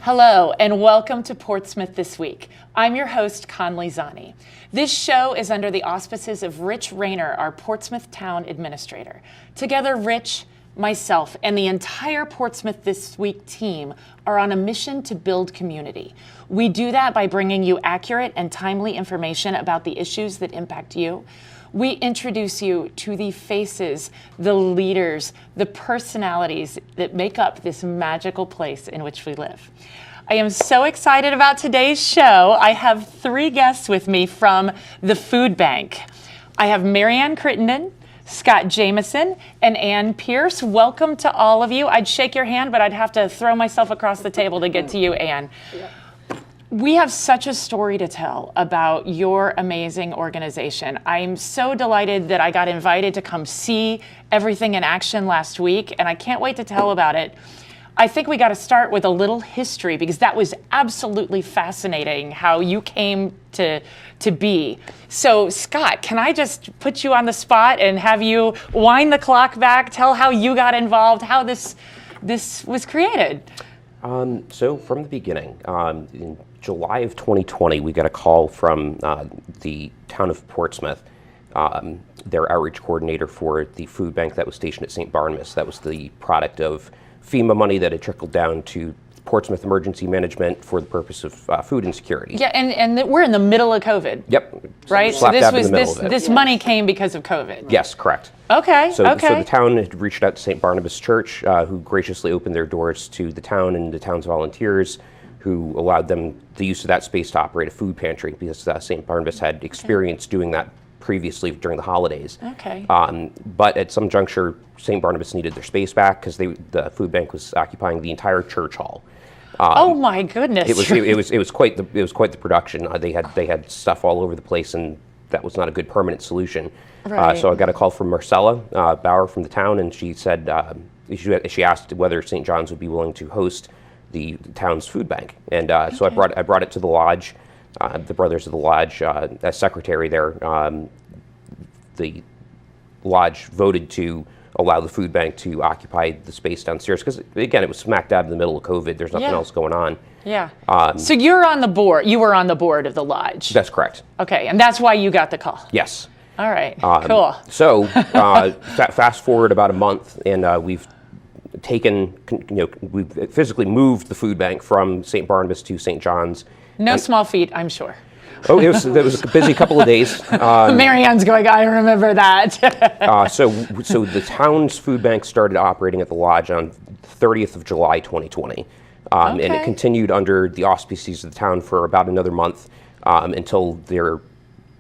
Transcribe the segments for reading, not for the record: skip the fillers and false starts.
Hello, and welcome to Portsmouth This Week. I'm your host, Conley Zani. This show is under the auspices of Rich Rayner, our Portsmouth Town Administrator. Together, Rich, myself, and the entire Portsmouth This Week team are on a mission to build community. We do that by bringing you accurate and timely information about the issues that impact you. We introduce you to the faces, the leaders, the personalities that make up this magical place in which we live. I am so excited about today's show. I have three guests with me from the food bank. I have Marianne Crittenden, Scott Jameson, and Ann Pierce. Welcome to all of you. I'd shake your hand, but I'd have to throw myself across the table to get to you, Ann. Yeah. We have such a story to tell about your amazing organization. I'm so delighted that I got invited to come see everything in action last week, and I can't wait to tell about it. I think we got to start with a little history because that was absolutely fascinating how you came to be. So Scott, can I just put you on the spot and have you wind the clock back, tell how you got involved, how this was created? So from the beginning, in July of 2020, we got a call from the town of Portsmouth, their outreach coordinator for the food bank that was stationed at St. Barnabas. That was the product of FEMA money that had trickled down to Portsmouth Emergency Management for the purpose of food insecurity. Yeah, and we're in the middle of COVID. Yep. Right? So this money came because of COVID. Yes, correct. Okay, So the town had reached out to St. Barnabas Church, who graciously opened their doors to the town and the town's volunteers, who allowed them the use of that space to operate a food pantry because St. Barnabas had experience doing that previously during the holidays. Okay. But at some juncture, St. Barnabas needed their space back because the food bank was occupying the entire church hall. Oh my goodness! It was quite the production. They had stuff all over the place, and that was not a good permanent solution. Right. So I got a call from Marcella Bauer from the town, and she said she asked whether St. John's would be willing to host the town's food bank, and so I brought it to the lodge. The brothers of the lodge, as secretary there, the lodge voted to allow the food bank to occupy the space downstairs because, again, it was smack dab in the middle of COVID. There's nothing else going on. Yeah. So you're on the board. You were on the board of the lodge. That's correct. Okay, and that's why you got the call. Yes. All right. Cool. So fast forward about a month, and we've we've physically moved the food bank from St. Barnabas to St. John's. No small feat, I'm sure. Oh, it was a busy couple of days. Marianne's going, I remember that. So the town's food bank started operating at the lodge on 30th of July 2020. And it continued under the auspices of the town for about another month until their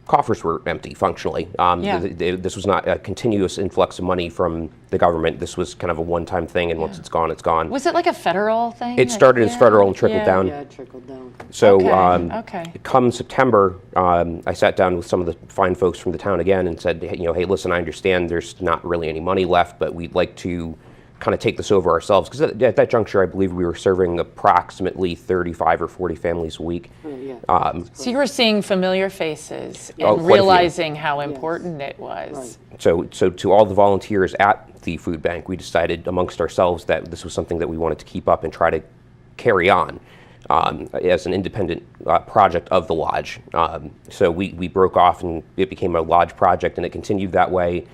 coffers were empty, functionally. This was not a continuous influx of money from the government. This was kind of a one-time thing, and once it's gone, it's gone. Was it like a federal thing? It started as federal and trickled down. Yeah, it trickled down. So come September, I sat down with some of the fine folks from the town again and said, hey, listen, I understand there's not really any money left, but we'd like to kind of take this over ourselves, because at that juncture, I believe we were serving approximately 35 or 40 families a week. So you were seeing familiar faces and realizing how important it was. Right. So to all the volunteers at the food bank, we decided amongst ourselves that this was something that we wanted to keep up and try to carry on as an independent project of the lodge. So we broke off, and it became a lodge project, and it continued that way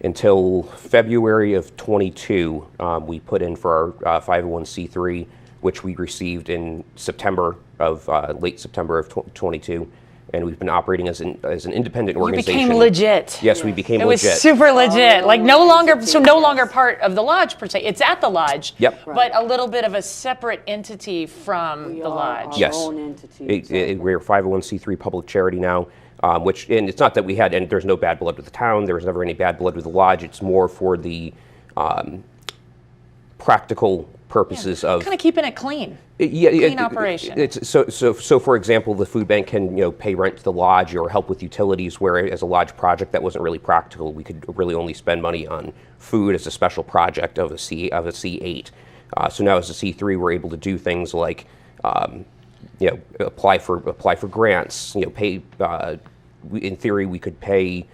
until February of 22. We put in for our 501c3, which we received in September of late September of 22, and we've been operating as an independent organization. You became legit. Yes, we became legit. It was super legit. Like no longer part of the lodge per se. It's at the lodge. Yep. But a little bit of a separate entity from the lodge. Yes. Our own entity. We're a 501c3 public charity now. And it's not that and there's no bad blood with the town. There was never any bad blood with the lodge. It's more for the practical purposes of kind of keeping it clean. Clean operation. So for example, the food bank can pay rent to the lodge or help with utilities. Where as a lodge project that wasn't really practical, we could really only spend money on food as a special project of a C8. So now as a C3, we're able to do things like apply for grants. Pay. In theory, we could pay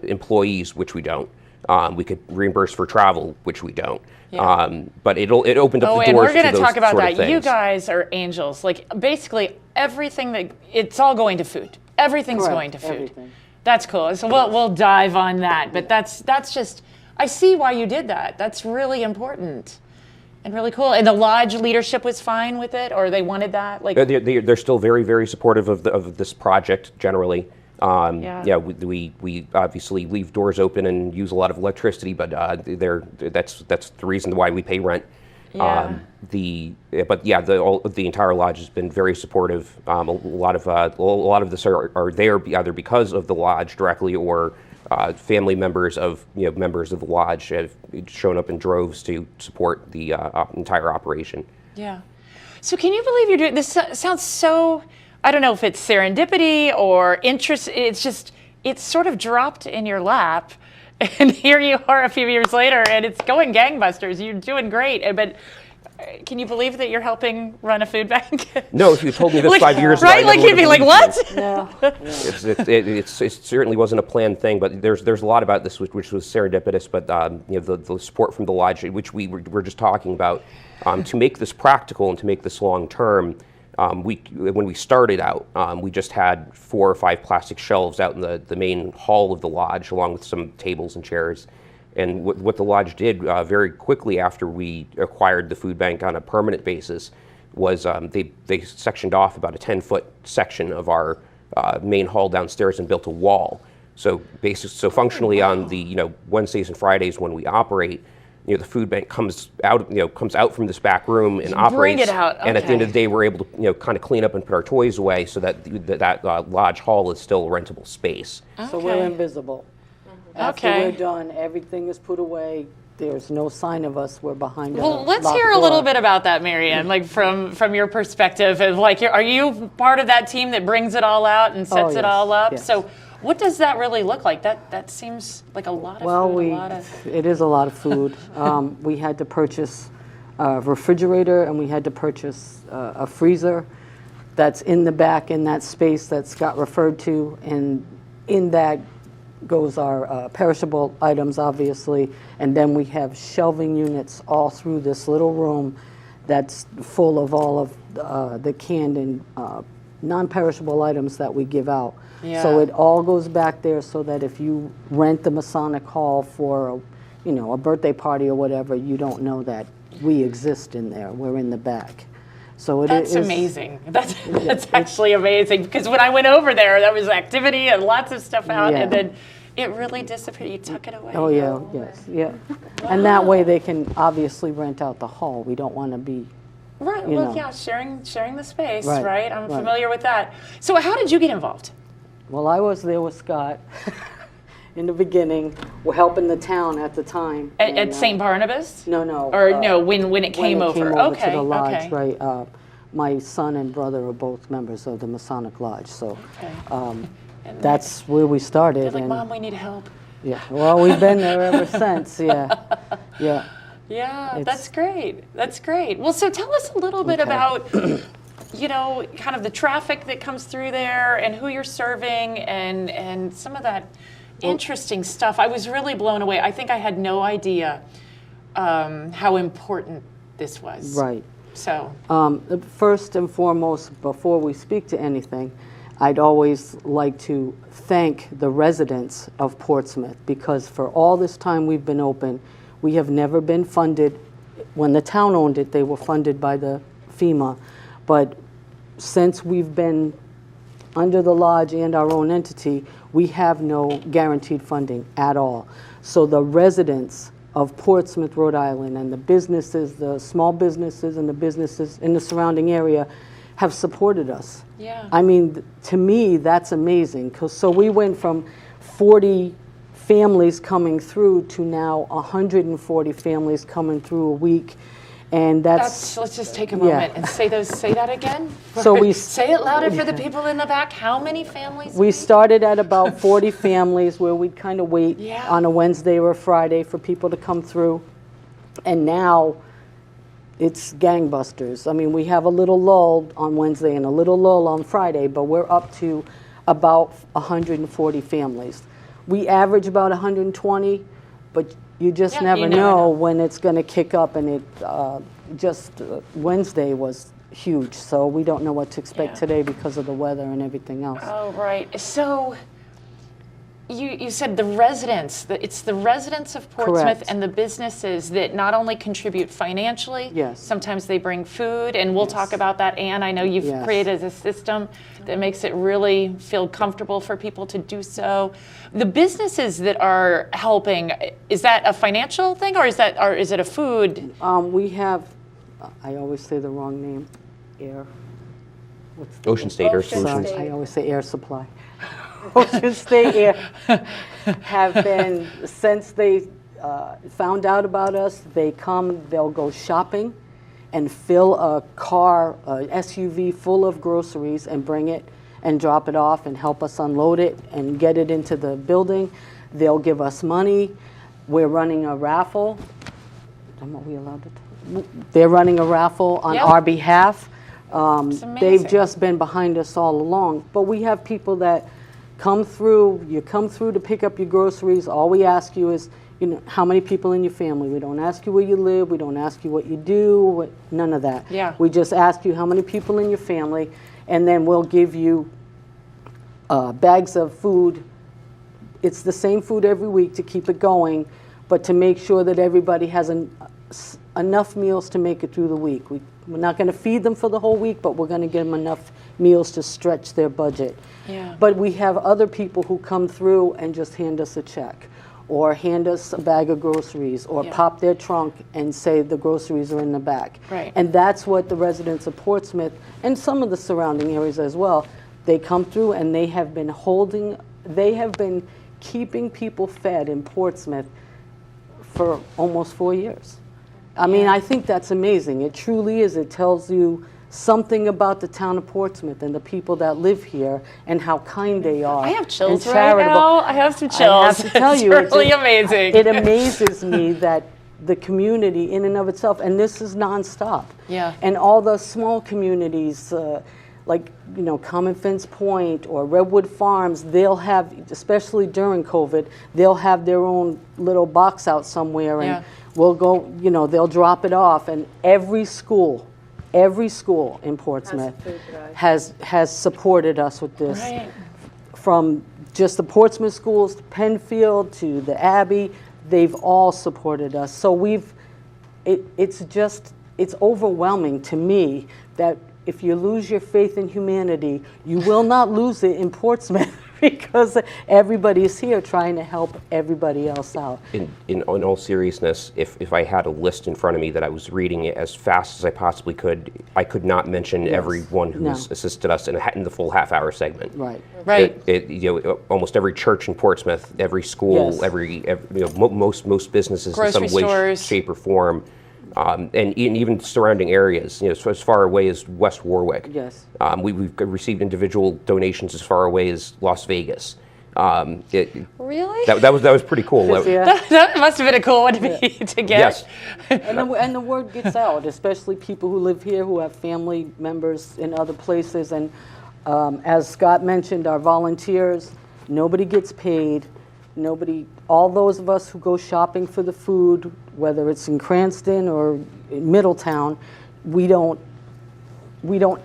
employees, which we don't. We could reimburse for travel, which we don't. Yeah. But it opened up the doors and we're to going to those talk about sort that. of things. You guys are angels. Like basically everything it's all going to food. Everything's Correct, going to food. everything. That's cool. So we'll dive on that. But that's just, I see why you did that. That's really important and really cool. And the lodge leadership was fine with it, or they wanted that? Like They're still very, very supportive of this project generally. Yeah. We obviously leave doors open and use a lot of electricity, but that's the reason why we pay rent. Yeah. The entire lodge has been very supportive. A lot of this are there either because of the lodge directly or family members of members of the lodge have shown up in droves to support the entire operation. Yeah. So can you believe you're doing this? Sounds so, I don't know if it's serendipity or interest. It's sort of dropped in your lap. And here you are a few years later and it's going gangbusters. You're doing great. But can you believe that you're helping run a food bank? No, if you told me this 5 years ago, right? Like you'd be like, what? No. It certainly wasn't a planned thing, but there's a lot about this which was serendipitous. But the support from the lodge, which we were just talking about, to make this practical and to make this long term. When we started out, we just had 4 or 5 plastic shelves out in the main hall of the lodge, along with some tables and chairs. And what the lodge did very quickly after we acquired the food bank on a permanent basis was they sectioned off about a 10-foot section of our main hall downstairs and built a wall. So functionally on the Wednesdays and Fridays when we operate, the food bank comes out from this back room and operates. Bring it out. And at the end of the day, we're able to kind of clean up and put our toys away so that lodge hall is still rentable space. So we're invisible. After Okay. we're done, everything is put away. There's no sign of us. We're behind a Well, let's locked hear a door. little bit about that, Marianne, like from your perspective of like, are you part of that team that brings it all out and sets it yes, all up? yes. So what does that really look like? That seems like a lot of food, it is a lot of food. We had to purchase a refrigerator and we had to purchase a freezer that's in the back in that space that's got referred to, and in that goes our perishable items, obviously, and then we have shelving units all through this little room that's full of all of the canned and non-perishable items that we give out. Yeah. So it all goes back there so that if you rent the Masonic Hall for a birthday party or whatever, you don't know that we exist in there. We're in the back. So That's amazing. That's actually amazing, because when I went over there was activity and lots of stuff out, Yeah. and then it really disappeared. You tuck it away. Oh yeah, yes, yeah. And that way they can obviously rent out the hall. We don't want to be. Right. you Well, know. yeah, sharing the space, Right, right? I'm right. familiar with that. So how did you get involved? Well, I was there with Scott in the beginning. We're helping the town at the time. At and, St. Barnabas? No, no. Or no, when it came when over. it came over Okay. to the lodge, Okay. right? My son and brother are both members of the Masonic Lodge, so And that's where we started. they're like, and Mom, we need help. yeah, well, we've been there ever since. Yeah, yeah. Yeah, that's great. That's great. Well, so tell us a little bit about, kind of the traffic that comes through there and who you're serving and some of that interesting stuff. I was really blown away. I think I had no idea how important this was. Right. So. First and foremost, before we speak to anything, I'd always like to thank the residents of Portsmouth, because for all this time we've been open, we have never been funded. When the town owned it, they were funded by the FEMA. But since we've been under the lodge and our own entity, we have no guaranteed funding at all. So the residents of Portsmouth, Rhode Island, and the businesses, the small businesses and the businesses in the surrounding area have supported us. Yeah. I mean, to me, that's amazing. So we went from 40 families coming through to now 140 families coming through a week. And that's Let's just take a moment and say that again. So we say it louder for the people in the back. How many families? We started at about 40 families where we'd kind of wait Yeah. on a Wednesday or a Friday for people to come through. And now it's gangbusters. I mean, we have a little lull on Wednesday and a little lull on Friday, but we're up to about 140 families. We average about 120 but you just Yeah, never you never know know. when it's going to kick up, and it Wednesday was huge, so we don't know what to expect Yeah. today because of the weather and everything else. Oh, right. So you said the residents, it's the residents of Portsmouth Correct. and the businesses that not only contribute financially, Yes. sometimes they bring food, and we'll talk Yes. about that, Anne. I know you've Yes. created a system that makes it really feel comfortable for people to do so. The businesses that are helping, is that a financial thing, or is it a food? We have, I always say the wrong name, Air. What's the Ocean State Air Ocean Solutions. State. I always say Air Supply. Ocean State Air have been, since they found out about us, they'll go shopping and fill a car, a SUV full of groceries and bring it and drop it off and help us unload it and get it into the building. They'll give us money. We're running a raffle. Are we allowed to? They're running a raffle on Yep. our behalf. It's They've amazing. just been behind us all along. But we have people that come through. You come through to pick up your groceries. All we ask you is, how many people in your family. We don't ask you where you live. We don't ask you what you do. None of that. Yeah. We just ask you how many people in your family, and then we'll give you bags of food. It's the same food every week to keep it going, but to make sure that everybody has enough meals to make it through the week. We're not going to feed them for the whole week, but we're going to give them enough meals to stretch their budget. Yeah. But we have other people who come through and just hand us a check, or hand us a bag of groceries, or Yeah. pop their trunk and say the groceries are in the back. Right. And that's what the residents of Portsmouth, and some of the surrounding areas as well, they come through and they have been keeping people fed in Portsmouth for almost 4 years. I mean, I think that's amazing. It truly is. It tells you something about the town of Portsmouth and the people that live here and how kind they are. I have chills and right charitable. now. I have some chills. I have to tell It's you, really amazing. It amazes me that the community in and of itself, and this is nonstop. Yeah. And all the small communities, like Common Fence Point or Redwood Farms, they'll have, especially during COVID, they'll have their own little box out somewhere, and Yeah. we'll go. They'll drop it off, and every school in Portsmouth food drive. has supported us with this. Right. From just the Portsmouth schools to Penfield to the Abbey, they've all supported us. So it's overwhelming to me that if you lose your faith in humanity, you will not lose it in Portsmouth because everybody is here trying to help everybody else out. In all seriousness, if I had a list in front of me that I was reading it as fast as I possibly could, I could not mention everyone who has assisted us in the full half-hour segment. Right. Right. Almost every church in Portsmouth, every school, Yes. every most businesses Grocery in some way, stores. shape, or form, and even surrounding areas. So as far away as West Warwick. Yes. We've received individual donations as far away as Las Vegas. Really? That was pretty cool. Yeah. That must have been a cool one to get. Yes. And the word gets out, especially people who live here who have family members in other places. And as Scott mentioned, our volunteers, nobody gets paid. All those of us who go shopping for the food, whether it's in Cranston or in Middletown, we don't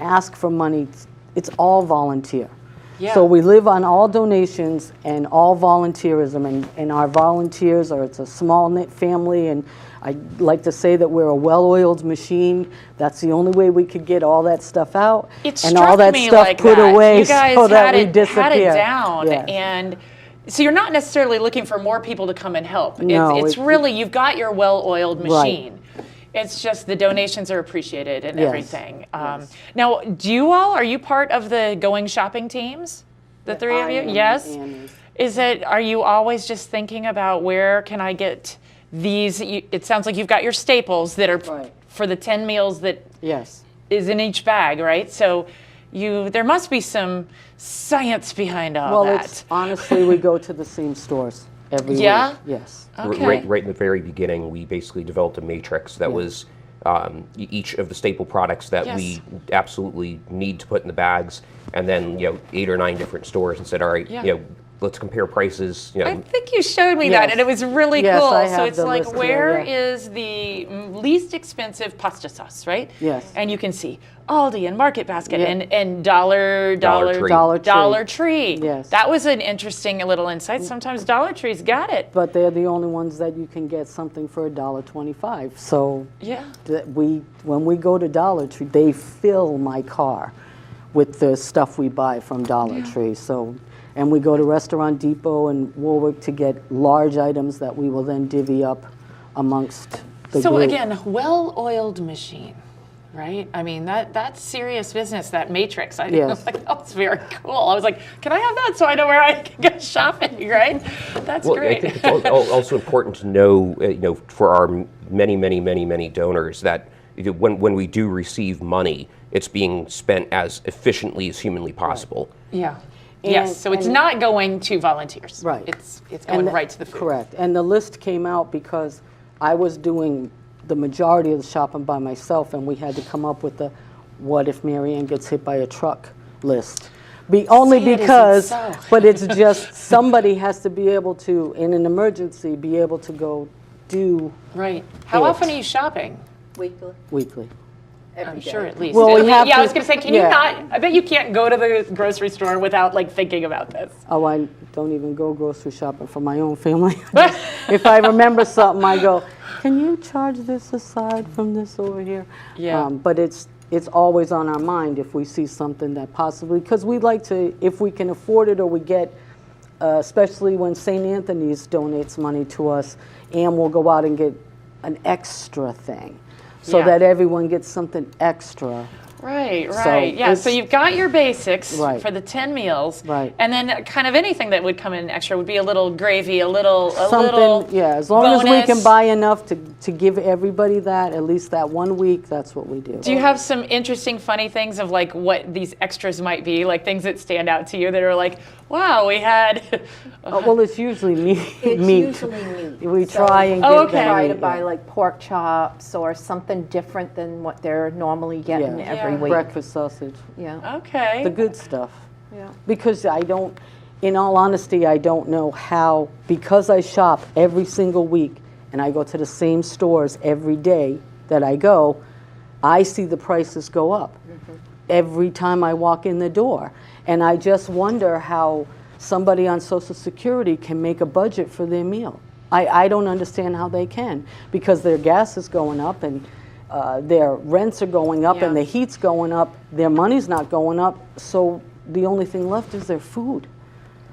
ask for money. It's all volunteer. Yeah. So we live on all donations and all volunteerism, and our volunteers it's a small knit family, and I like to say that we're a well-oiled machine. That's the only way we could get all that stuff out It and struck all that me stuff like put that. away You guys so that had we it, disappear. had it down, Yes. and so you're not necessarily looking for more people to come and help. No, it's really you've got your well-oiled Right. machine. It's just the donations are appreciated and Yes. everything. Yes. Now, are you part of the going shopping teams? The three of I you? am, Yes. Ann is. Are you always just thinking about where can I get these? It sounds like you've got your staples that are Right. for the 10 meals that Yes. is in each bag, right? So there must be some science behind all Well, that. honestly, we go to the same stores every Yeah? week. Yes. Okay. Right in the very beginning, we basically developed a matrix that was each of the staple products that Yes. we absolutely need to put in the bags, and then 8 or 9 different stores and said, all right, Yeah. let's compare prices. You know, I think you showed me Yes. that, and it was really Yes, cool. I So have it's the like, list where here, yeah. is the least expensive pasta sauce, right? Yes. And you can see Aldi and Market Basket Yeah. and Dollar Tree. Dollar Tree. Tree. Yes. That was an interesting little insight. Sometimes Dollar Tree's got it. But they're the only ones that you can get something for $1.25. So Yeah. when we go to Dollar Tree, they fill my car with the stuff we buy from Dollar Tree. So, and we go to Restaurant Depot and Warwick to get large items that we will then divvy up amongst the So group. again, well-oiled machine, right? I mean, that's serious business, that matrix. I Yes. like, that was very cool. I was like, can I have that so I know where I can go shopping, right? That's well, great. I think it's also important to know, for our many donors that when we do receive money, it's being spent as efficiently as humanly possible. Yeah. And- Yes, so it's and- not going to volunteers. Right. It's going And right to the food. Correct. And the list came out because I was doing the majority of the shopping by myself, and we had to come up with the what if Marianne gets hit by a truck list. Only See, it isn't because, so. but it's just somebody has to be able to, in an emergency, be able to go do Right. How It. often are you shopping? Weekly. weekly. I'm sure at least. Well, we have yeah, I to- was going to say, can yeah. you not? I bet you can't go to the grocery store without like thinking about this. Oh, I don't even go grocery shopping for my own family. If I remember something, I go, can you charge this aside from this over here? Yeah. But it's always on our mind if we see something that possibly, because we'd like to, if we can afford it or we get, especially when St. Anthony's donates money to us, and we'll go out and get an extra thing so Yeah. that everyone gets something extra. Right, So right. Yeah, so it's- you've got your basics Right. for the 10 meals. Right. And then kind of anything that would come in extra would be a little gravy, a little Something, yeah, as long as we can bonus. buy enough to give everybody that, at least that 1 week, that's what we do. Do you have some interesting, funny things of like what these extras might be, like things that stand out to you that are like, wow, we had. Well, it's usually meat. It's meat. usually meat. We So try and Oh, get okay. that try meat, to buy yeah. like pork chops or something different than what they're normally getting Yeah. every Yeah. week. breakfast sausage, Yeah. Okay. the good stuff. Yeah. Because I don't, in all honesty, I don't know how, because I shop every single week and I go to the same stores every day that I go, I see the prices go up every time I walk in the door. And I just wonder how somebody on Social Security can make a budget for their meal. I don't understand how they can, because their gas is going up and their rents are going up and Yeah. the heat's going up, their money's not going up, so the only thing left is their food.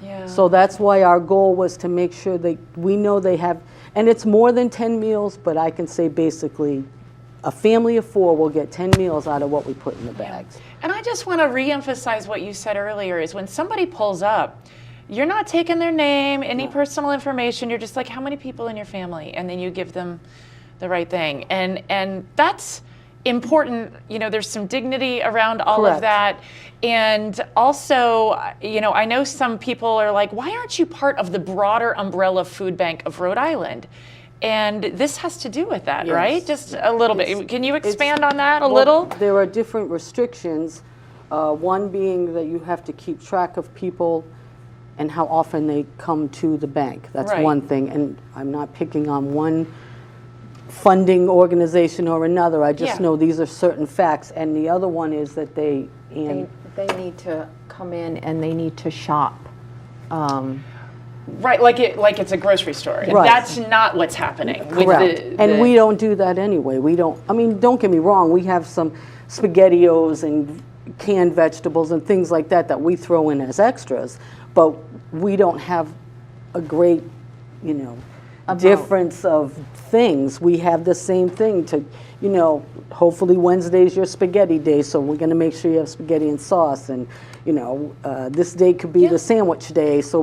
Yeah. So that's why our goal was to make sure we know they have, and it's more than 10 meals, but I can say basically a family of 4 will get 10 meals out of what we put in the bags. And I just want to reemphasize what you said earlier is when somebody pulls up, you're not taking their name, any personal information. You're just like, how many people in your family? And then you give them the right thing. And that's important. You know, there's some dignity around all of Correct. that. And also, you know, I know some people are like, why aren't you part of the broader umbrella food bank of Rhode Island? And this has to do with that, Yes. right? Just a little bit. It's- Can you it's- expand on that a Well, little? There are different restrictions. One being that you have to keep track of people and how often they come to the bank. That's Right. one thing. And I'm not picking on one funding organization or another. I just Yeah. know these are certain facts. And the other one is that They need to come in and they need to shop. Right, like it's a grocery store. And Right. that's not what's happening. with correct. And we don't do that anyway. We don't, I mean, don't get me wrong, we have some SpaghettiOs and canned vegetables and things like that that we throw in as extras, but we don't have a great, you know, difference of things. We have the same thing to, you know, hopefully Wednesday's your spaghetti day, so we're going to make sure you have spaghetti and sauce, and you know, this day could be the sandwich day, so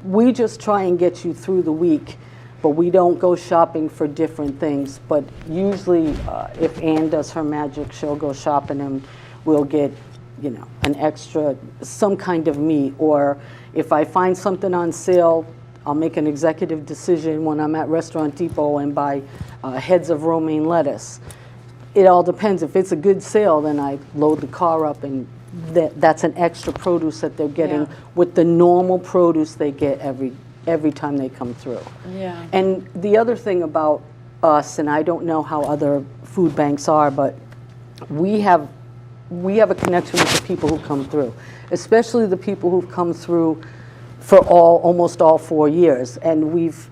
we just try and get you through the week, but we don't go shopping for different things. But usually, if Ann does her magic, she'll go shopping and we'll get, you know, an extra, some kind of meat, or if I find something on sale, I'll make an executive decision when I'm at Restaurant Depot and buy heads of romaine lettuce. It all depends. If it's a good sale, then I load the car up and that's an extra produce that they're getting Yeah. with the normal produce they get every time they come through. Yeah. And the other thing about us, and I don't know how other food banks are, but we have a connection with the people who come through, especially the people who've come through for almost all 4 years. And we've,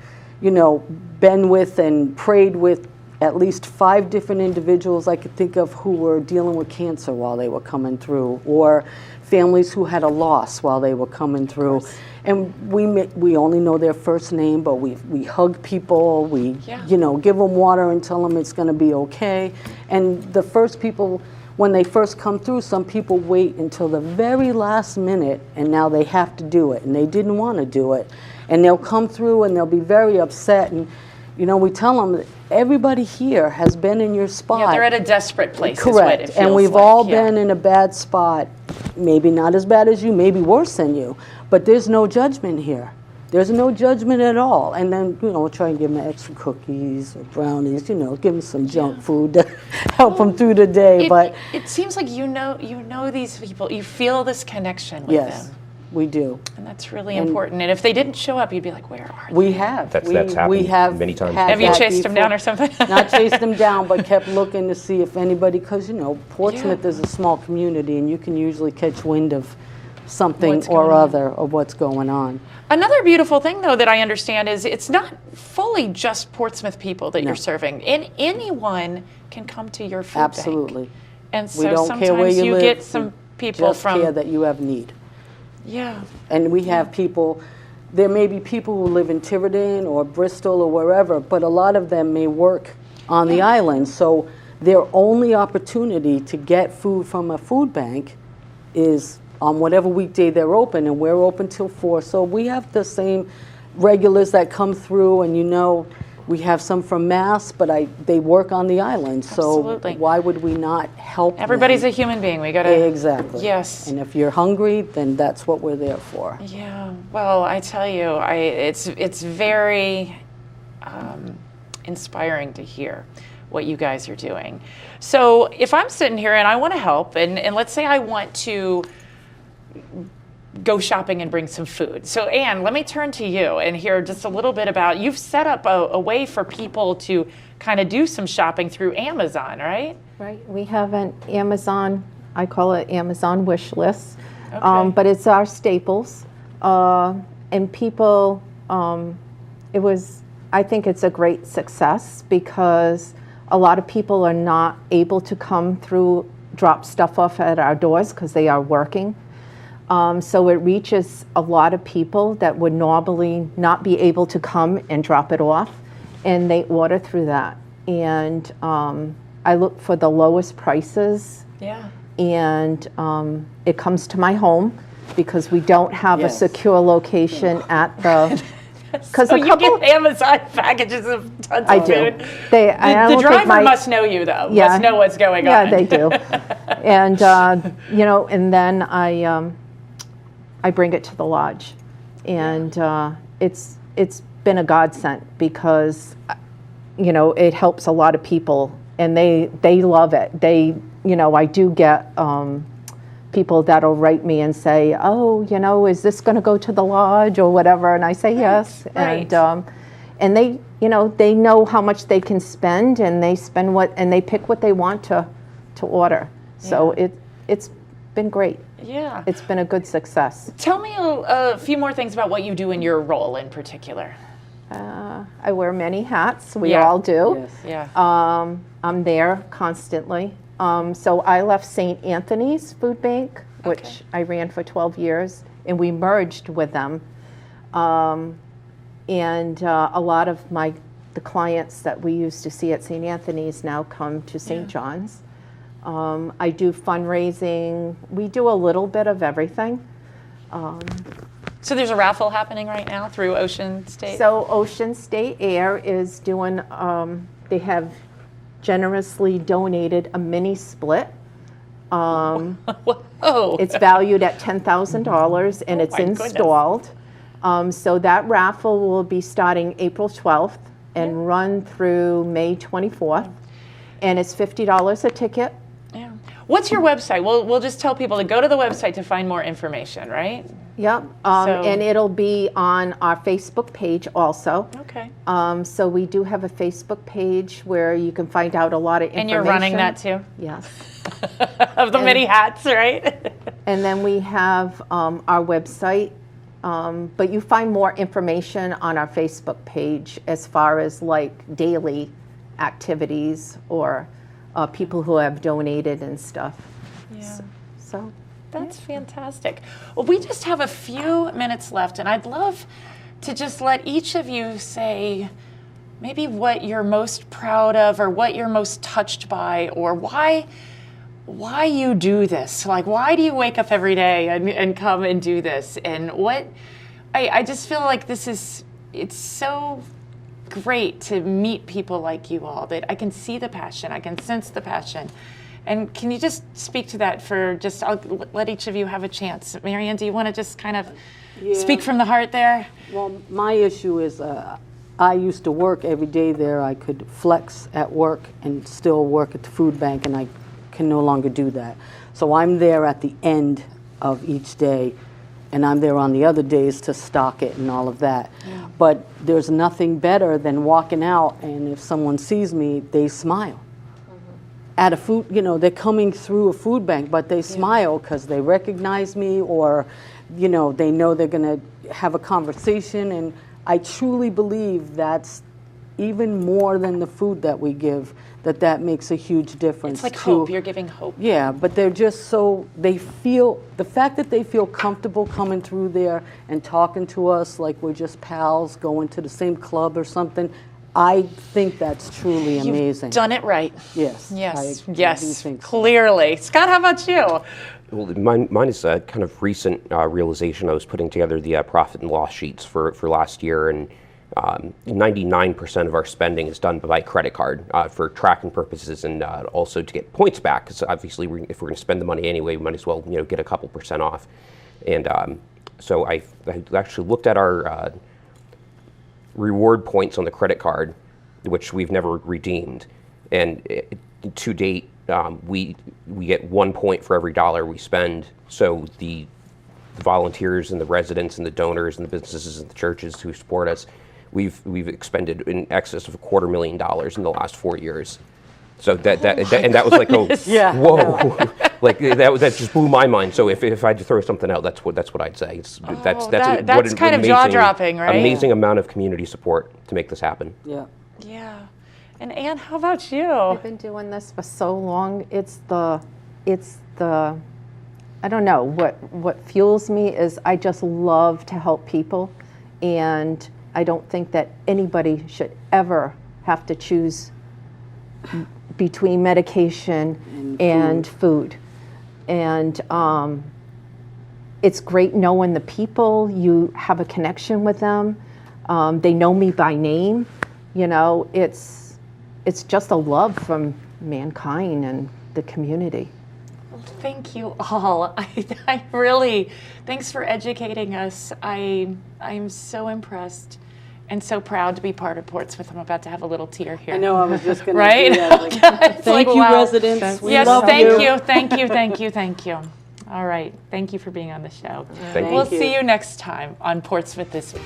been with and prayed with at least 5 different individuals I could think of who were dealing with cancer while they were coming through, or families who had a loss while they were coming through. And we only know their first name, but we hug people, we give them water and tell them it's going to be okay. And the first people, when they first come through, some people wait until the very last minute, and now they have to do it, and they didn't want to do it. And they'll come through and they'll be very upset, and we tell them that everybody here has been in your spot. Yeah, they're at a desperate place. Correct. Is what it feels And we've like. all been in a bad spot, maybe not as bad as you, maybe worse than you, but there's no judgment here. There's no judgment at all. And then, we'll try and give them extra cookies or brownies, give them some junk food to help them through the day. But it seems like you know these people. You feel this connection with yes, them. we do. And that's really important. And if they didn't show up, you'd be like, where are they? We have. That's we happened have many times. had Have you that chased them down or something? Not chased them down, but kept looking to see if anybody, because Portsmouth is a small community, and you can usually catch wind of something What's going or on. other of what's going on. Another beautiful thing, though, that I understand is it's not fully just Portsmouth people that No. you're serving. Anyone can come to your food Absolutely. bank. And so We don't sometimes care where you live. get some people Just from. care that you have need. Yeah. And we have people, there may be people who live in Tiverton or Bristol or wherever, but a lot of them may work on the island. So their only opportunity to get food from a food bank is on whatever weekday they're open, and we're open till 4. So we have the same regulars that come through, and we have some from Mass, but they work on the island. So Absolutely. why would we not help Everybody's them? a human being. We got to. Exactly. Yes. And if you're hungry, then that's what we're there for. Yeah. Well, I tell you, it's very inspiring to hear what you guys are doing. So if I'm sitting here and I want to help, and let's say I want to go shopping and bring some food. So Anne, let me turn to you and hear just a little bit about, you've set up a way for people to kind of do some shopping through Amazon, right? Right, we have an Amazon, I call it Amazon wish list, Okay. but it's our staples. And people, I think it's a great success because a lot of people are not able to come through, drop stuff off at our doors because they are working. So it reaches a lot of people that would normally not be able to come and drop it off, and they order through that. And I look for the lowest prices, Yeah. and it comes to my home because we don't have Yes. a secure location at the. Because So you get Amazon packages of tons I of do. food. I The don't think driver must know you, though. Yeah. Must know what's going Yeah, on. they do. And and then I bring it to the lodge, and it's been a godsend because it helps a lot of people, and they love it. I do get people that'll write me and say, oh, is this going to go to the lodge or whatever, and I say yes, right. and they they know how much they can spend, and they spend and they pick what they want to order. So it's been great. Yeah. It's been a good success. Tell me a few more things about what you do in your role in particular. I wear many hats. We Yeah. all do. Yes. Yeah. I'm there constantly. So I left St. Anthony's Food Bank, which Okay. I ran for 12 years, and we merged with them. And a lot of the clients that we used to see at St. Anthony's now come to St. John's. I do fundraising. We do a little bit of everything. So there's a raffle happening right now through Ocean State? So Ocean State Air is doing, they have generously donated a mini split. Whoa. It's valued at $10,000 and it's my goodness. installed. So that raffle will be starting April 12th and run through May 24th. And it's $50 a ticket. Yeah. What's your website? We'll just tell people to go to the website to find more information, right? Yep, and it'll be on our Facebook page also. Okay. So we do have a Facebook page where you can find out a lot of information. And you're running that too? Yes. Of the many hats, right? And then we have our website, but you find more information on our Facebook page as far as like daily activities or people who have donated and stuff. Yeah. So That's fantastic. Well, we just have a few minutes left, and I'd love to just let each of you say maybe what you're most proud of or what you're most touched by or why you do this. Like, why do you wake up every day and come and do this? And I just feel like it's so great to meet people like you all, that I can see the passion, I can sense the passion. And can you just speak to that I'll let each of you have a chance. Marianne, do you want to just kind of speak from the heart there? Well, my issue is I used to work every day there. I could flex at work and still work at the food bank, and I can no longer do that. So I'm there at the end of each day, and I'm there on the other days to stock it and all of that. Yeah. But there's nothing better than walking out, and if someone sees me, they smile. At a food, they're coming through a food bank, but they smile because they recognize me, or, they know they're going to have a conversation. And I truly believe that's even more than the food that we give, that makes a huge difference. It's like hope. You're giving hope. Yeah, but they're just the fact that they feel comfortable coming through there and talking to us like we're just pals going to the same club or something, I think that's truly amazing. You've done it right. Yes. Yes. I Yes. do think so. Clearly. Scott, how about you? Well, mine is a kind of recent realization. I was putting together the profit and loss sheets for last year, and 99% of our spending is done by credit card for tracking purposes, and also to get points back, because obviously if we're going to spend the money anyway, we might as well get a couple percent off. And so I actually looked at our reward points on the credit card, which we've never redeemed, and to date we get 1 point for every dollar we spend. So the volunteers and the residents and the donors and the businesses and the churches who support us, we've expended in excess of $250,000 in the last 4 years. So that was like, whoa, like that just blew my mind. So if I had to throw something out, that's what I'd say. That's kind of jaw-dropping, right? Amazing amount of community support to make this happen. Yeah. Yeah. And Anne, how about you? I've been doing this for so long. It's the I don't know, what fuels me is I just love to help people, and I don't think that anybody should ever have to choose between medication and food. And it's great knowing the people. You have a connection with them. They know me by name. It's just a love from mankind and the community. Well, thank you all. I really, thanks for educating us. I'm so impressed and so proud to be part of Portsmouth. I'm about to have a little tear here. I know, I was just going to right? do that. Thank you, residents. We yes, love thank you. All right. Thank you for being on the show. Thank you. We'll see you next time on Portsmouth This Week.